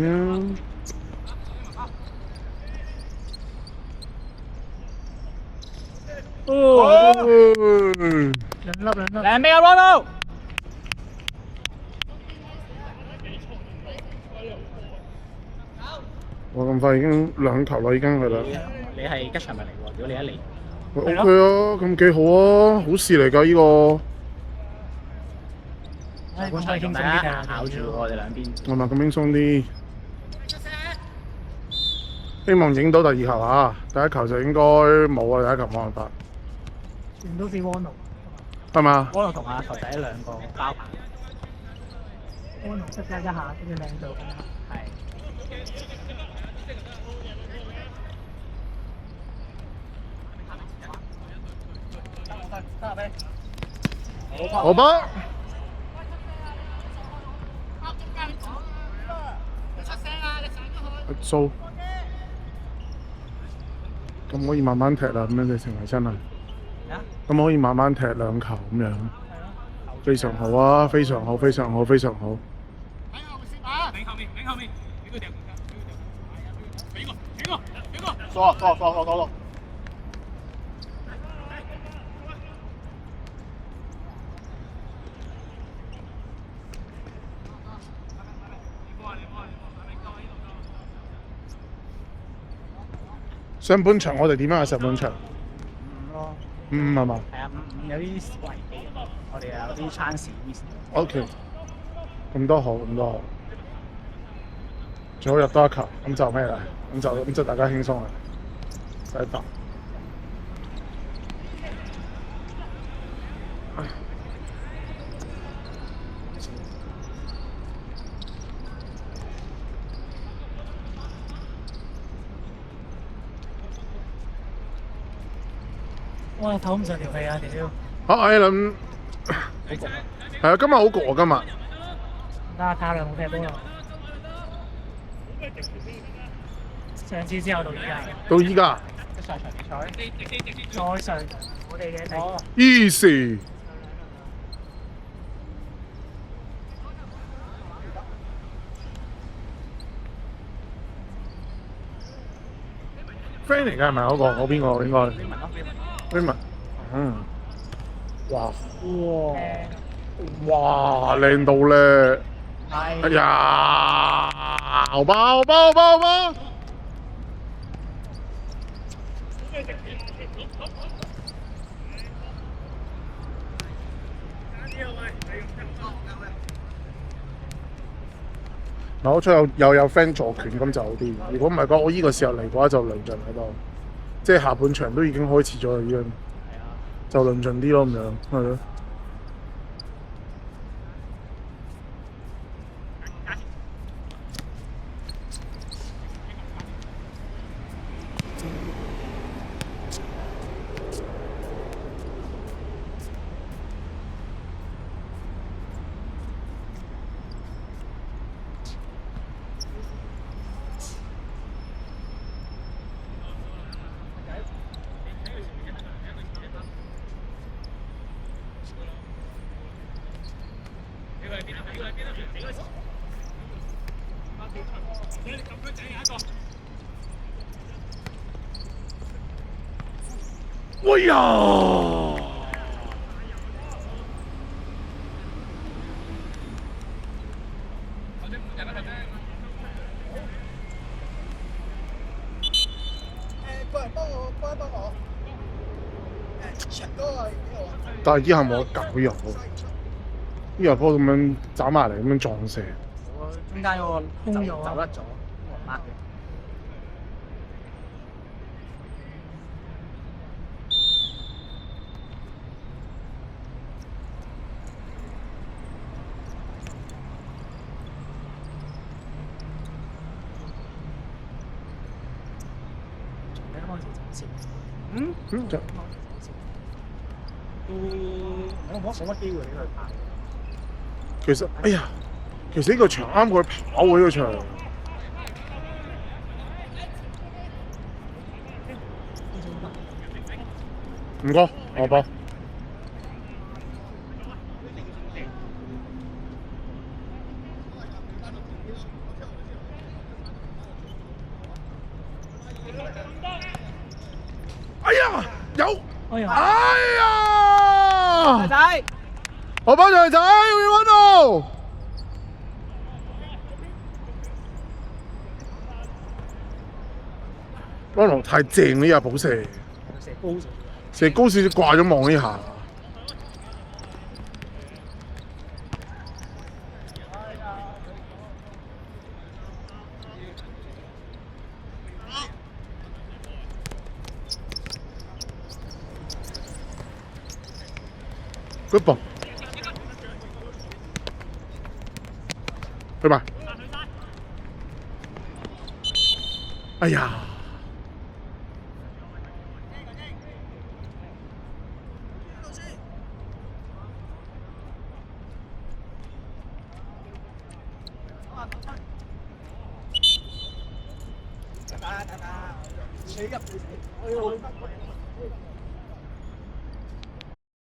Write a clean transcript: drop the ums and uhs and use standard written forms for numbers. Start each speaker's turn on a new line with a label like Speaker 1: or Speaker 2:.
Speaker 1: 嗯。
Speaker 2: 哦，
Speaker 1: 嗯
Speaker 2: 兩粒兩粒。
Speaker 3: 兩邊啊 Ronald！
Speaker 1: 我咁快已經兩球啦，已經係啦。
Speaker 3: 你係吉祥物嚟喎，如果你一嚟，
Speaker 1: 喂 OK 啊，咁幾好啊，好事嚟㗎呢個。
Speaker 3: 本場仲大家咬住我哋兩邊。
Speaker 1: 係咪咁輕鬆啲？希望影到第二球啊！第一球就應該冇啊，第一球冇辦法。
Speaker 2: 全都是窩奴。
Speaker 1: 係嘛？
Speaker 3: 窩奴同阿球仔兩個包牌。
Speaker 2: 窩奴質加一下，跟住靚到。
Speaker 3: 係。
Speaker 1: 好吧。蘇，咁可以慢慢踢啦，咁樣就成為真係。咁可以慢慢踢兩球咁樣，非常好啊！非常好，非常好，非常好。
Speaker 4: 坐。
Speaker 1: 上半場我哋點樣啊？上半場
Speaker 3: 5咯。
Speaker 1: 5係嘛？
Speaker 3: 係啊，5有啲違紀，我哋有啲 chance miss。
Speaker 1: OK，咁都好，咁都好。最好入多一球，咁就咩啦？咁就大家輕鬆啦，唔使打。
Speaker 2: 哇！唞唔上條氣啊屌！
Speaker 1: 艾倫係啊，今日好焗啊！今日。
Speaker 2: 得啊，太陽冇踢波啦。上次之後到而家。
Speaker 1: 到依家。
Speaker 3: 上場比賽。
Speaker 2: 再上我哋嘅第。
Speaker 1: Easy。friend 嚟㗎係咪嗰個？嗰邊個應該？Raymond。嗯。哇！哇！靚到咧！哎呀！好吧，好吧，好吧，好吧。嗱，好彩又有 friend 助拳咁就好啲。如果唔係講，我依個時候嚟嘅話就論盡喺度，即係下半場都已經開始咗啦，已經就論盡啲咯，咁樣係咯。哎呀！但係以後冇得搞呢入波咁樣斬埋嚟咁樣撞射。
Speaker 3: 中間嗰個
Speaker 2: 空咗
Speaker 3: 走甩咗，抹嘅。
Speaker 1: 就
Speaker 3: 我冇乜機會俾佢拍。
Speaker 1: 其實，哎呀，其實呢個場啱佢跑喎，呢個場。唔該，我幫。哎呀，有！
Speaker 2: 哎呀，
Speaker 1: 哎呀！
Speaker 3: 仔，
Speaker 1: 我班長仔要揾到。安龍太正呢下補射，
Speaker 3: 射高咗。
Speaker 1: 射高少少掛咗望呢下。Good ball，去吧。哎呀！
Speaker 3: 打，你入去，